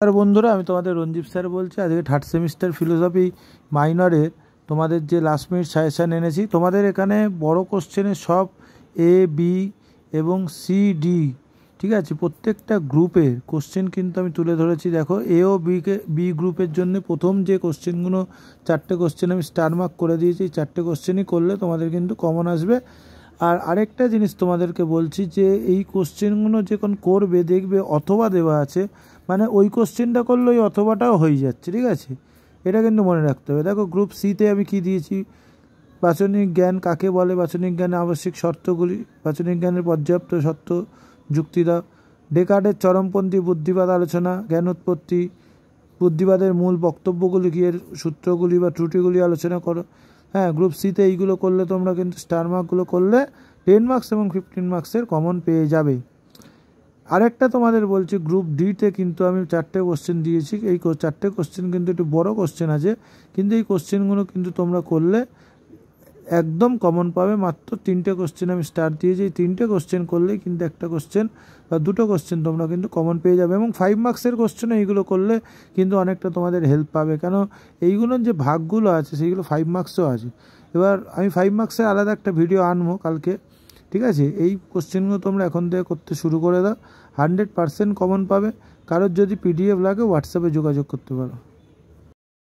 আর বন্ধুরা, আমি তোমাদের রঞ্জিত স্যার বলছি। আজকে থার্ড সেমিস্টার ফিলোসফি মাইনরে তোমাদের যে লাস্ট মিনিট সাজেশান এনেছি, তোমাদের এখানে বড় কোশ্চেনের সব এ বি এবং সি ডি, ঠিক আছে, প্রত্যেকটা গ্রুপের কোশ্চেন কিন্তু আমি তুলে ধরেছি। দেখো, এ ও বি গ্রুপের জন্য প্রথম যে কোশ্চেনগুলো, 4টে কোশ্চেন আমি স্টার মার্ক করে দিয়েছি। 4টে কোশ্চেনই করলে তোমাদের কিন্তু কমন আসবে। আর আরেকটা জিনিস তোমাদেরকে বলছি যে এই কোশ্চেনগুলো যখন করবে দেখবে অথবা দেওয়া আছে, মানে ওই কোশ্চেনটা করলে ওই অথবাটাও হয়ে যাচ্ছে, ঠিক আছে, এটা কিন্তু মনে রাখতে হবে। দেখো, গ্রুপ সিতে আমি কি দিয়েছি, বাচনিক জ্ঞান কাকে বলে, বাচনিক জ্ঞানের আবশ্যিক শর্তগুলি, বাচনিক জ্ঞানের পর্যাপ্ত শর্ত যুক্তি দাও, ডেকার্টের চরমপন্থী বুদ্ধিবাদ আলোচনা, জ্ঞান উৎপত্তি, বুদ্ধিবাদের মূল বক্তব্যগুলি কি, এর সূত্রগুলি বা ত্রুটিগুলি আলোচনা করো। হ্যাঁ, গ্রুপ সিতে এইগুলো করলে তোমরা কিন্তু স্টার মার্কগুলো করলে 10 মার্কস এবং 15 মার্কসের কমন পেয়ে যাবে। আরেকটা তোমাদের বলছি, গ্রুপ ডিতে কিন্তু আমি 4টে কোশ্চেন দিয়েছি। এই 4টে কোশ্চেন কিন্তু একটু বড় কোশ্চেন আছে, কিন্তু এই কোশ্চেনগুলো কিন্তু তোমরা করলে একদম কমন পাবে। মাত্র 3টে কোশ্চেন আমি স্টার দিয়েছি। এই 3টে কোশ্চেন করলেই কিন্তু একটা কোশ্চেন বা 2টো কোশ্চেন তোমরা কিন্তু কমন পেয়ে যাবে। এবং 5 মার্কসের কোশ্চেনও এইগুলো করলে কিন্তু অনেকটা তোমাদের হেল্প পাবে, কেন এইগুলোর যে ভাগগুলো আছে সেইগুলো 5 মার্কসও আছে। এবার আমি 5 মার্কসের আলাদা একটা ভিডিও আনবো কালকে, ঠিক আছে। এই কোশ্চেনগুলো তোমরা এখন থেকে করতে শুরু করে দাও, 100% কমন পাবে। কারোর যদি পিডিএফ লাগে হোয়াটসঅ্যাপে যোগাযোগ করতে পারো।